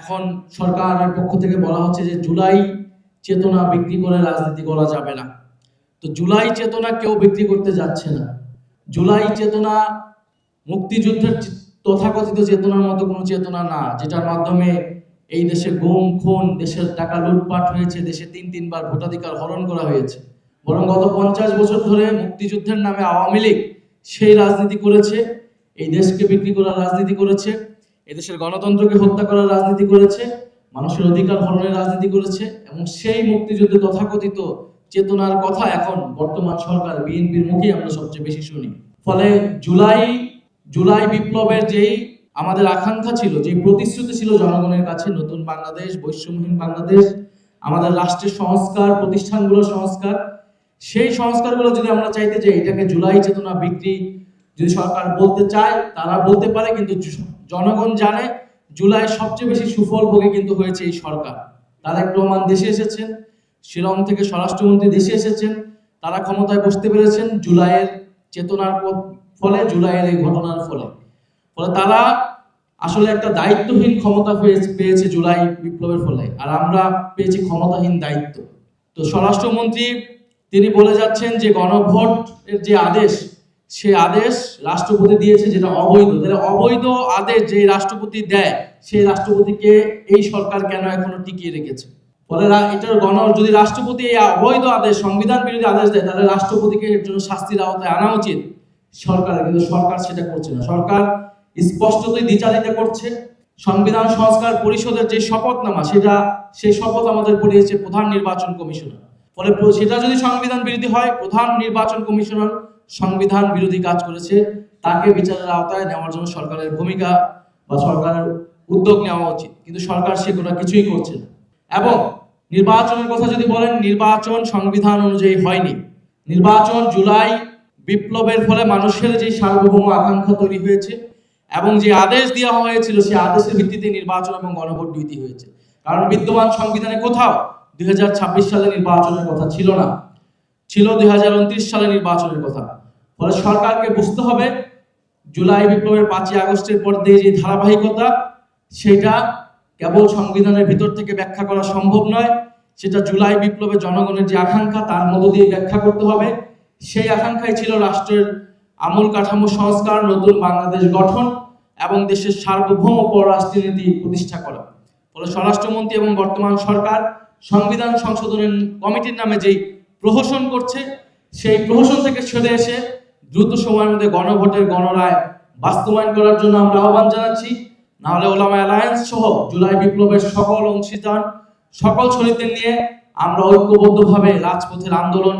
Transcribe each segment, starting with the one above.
এখন সরকারের পক্ষ থেকে বলা হচ্ছে যে জুলাই চেতনা বিক্রি করে রাজনীতি করা যাবে না। তো জুলাই চেতনা কেউ বিক্রি করতে যাচ্ছে না। জুলাই চেতনা মুক্তিযুদ্ধের তথাকথিত চেতনার মতো কোনো চেতনা না, যেটার মাধ্যমে এই দেশে গুম খুন, দেশের টাকা লুটপাট হয়েছে, দেশে তিনবার ভোটাধিকার হরণ করা হয়েছে। বরং গত 50 বছর ধরে মুক্তিযুদ্ধের নামে আওয়ামী লীগ সেই রাজনীতি করেছে, এই দেশকে বিক্রি করার রাজনীতি করেছে, এদেশের গণতন্ত্রকে হত্যা করার রাজনীতি করেছে, মানুষের অধিকার হরণের রাজনীতি করেছে। এবং সেই মুক্তিযুদ্ধে তথাকথিত চেতনার কথা এখন বর্তমান সরকার বিএনপির মুখে আমরা সবচেয়ে বেশি শুনি। ফলে জুলাই বিপ্লবের যেই আমাদের আকাঙ্ক্ষা ছিল, যে প্রতিশ্রুতি ছিল জনগণের কাছে, নতুন বাংলাদেশ, বৈষম্যহীন বাংলাদেশ, আমাদের রাষ্ট্রের সংস্কার, প্রতিষ্ঠানগুলোর সংস্কার, সেই সংস্কারগুলো যদি আমরা চাইতে যে এটাকে জুলাই চেতনা বিক্রি যদি সরকার বলতে চায় তারা বলতে পারে, কিন্তু জনগণ জানে জুলাই সবচেয়ে বেশি সুফল ভোগে কিন্তু হয়েছে এই সরকার। তারেক রহমান দেশে এসেছেন, শিলং থেকে স্বরাষ্ট্রমন্ত্রী দেশে এসেছেন, তারা ক্ষমতায় বসতে পেরেছেন জুলাইয়ের চেতনার ফলে, জুলাইয়ের এই ঘটনার ফলে তারা আসলে একটা দায়িত্বহীন ক্ষমতা পেয়েছে জুলাই বিপ্লবের ফলে, আর আমরা পেয়েছি ক্ষমতাহীন দায়িত্ব। তো স্বরাষ্ট্রমন্ত্রী তিনি বলে যাচ্ছেন যে গণভোটের যে আদেশ, সে আদেশ রাষ্ট্রপতি দিয়েছে, যেটা অবৈধ। তাহলে অবৈধ আদেশ যে রাষ্ট্রপতি দেয়, সেই রাষ্ট্রপতিকে এই সরকার কেন এখনো টিকিয়ে রেখেছে? ফলে এটার যদি রাষ্ট্রপতি এই অবৈধ আদেশ, সংবিধান বিরোধী আদেশ দেয়, তাহলে রাষ্ট্রপতিকে এর জন্য শাস্তির আওতায় আনা উচিত সরকার, কিন্তু সরকার সেটা করছে না। সরকার স্পষ্টতই দ্বিচারিতা করছে। সংবিধান সংস্কার পরিষদের যে শপথনামা, সেই শপথ আমাদের পড়িয়েছে প্রধান নির্বাচন কমিশনার। ফলে সেটা যদি সংবিধান বিরোধী হয়, প্রধান নির্বাচন কমিশনার সংবিধান বিরোধী কাজ করেছে, তাকে বিচারের আওতায় নেওয়ার জন্য সরকারের ভূমিকা বা সরকারের উদ্যোগ নেওয়া উচিত, কিন্তু সরকার সেগুলো কিছুই করছে না। এবং নির্বাচনের কথা যদি বলেন, নির্বাচন সংবিধান অনুযায়ী হয়নি। নির্বাচন জুলাই বিপ্লবের ফলে মানুষের যে সার্বভৌম আকাঙ্ক্ষা তৈরি হয়েছে এবং যে আদেশ দেওয়া হয়েছিল, সেই আদেশের ভিত্তিতে নির্বাচন এবং গণভোট দুইটি হয়েছে। কারণ বিদ্যমান সংবিধানে কোথাও 2026 সালে নির্বাচনের কথা ছিল না, ছিল 2029 সালে নির্বাচনের কথা। ফলে সরকারকে বুঝতে হবে জুলাই বিপ্লবের 5ই আগস্টের পর দিয়ে যে ধারাবাহিকতা, সেটা কেবল সংবিধানের ভিতর থেকে ব্যাখ্যা করা সম্ভব নয়, সেটা জুলাই বিপ্লবের জনগণের যে আকাঙ্ক্ষা তার মধ্য দিয়ে ব্যাখ্যা করতে হবে। সেই আকাঙ্ক্ষাই ছিল রাষ্ট্রের আমূল কাঠামো সংস্কার, নতুন বাংলাদেশ গঠন এবং দেশের সার্বভৌম পররাষ্ট্রনীতি প্রতিষ্ঠা করা। ফলে স্বরাষ্ট্রমন্ত্রী এবং বর্তমান সরকার সংবিধান সংশোধনের কমিটির নামে যেই প্রহসন করছে, সেই প্রহসন থেকে সরে এসে দ্রুত সময়ের মধ্যে গণভোটের গণরায় বাস্তবায়ন করার জন্য আমরা আহ্বান জানাচ্ছি। নাহলে ওলামা অ্যালায়েন্স সহ জুলাই বিপ্লবের সকল অংশীদার, সকল শহীদদের নিয়ে আমরা ঐক্যবদ্ধভাবে রাজপথের আন্দোলন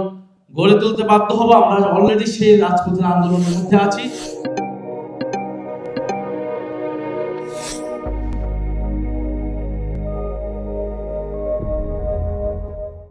গড়ে তুলতে বাধ্য হব। আমরা অলরেডি সেই রাজপথের আন্দোলনের মধ্যে আছি।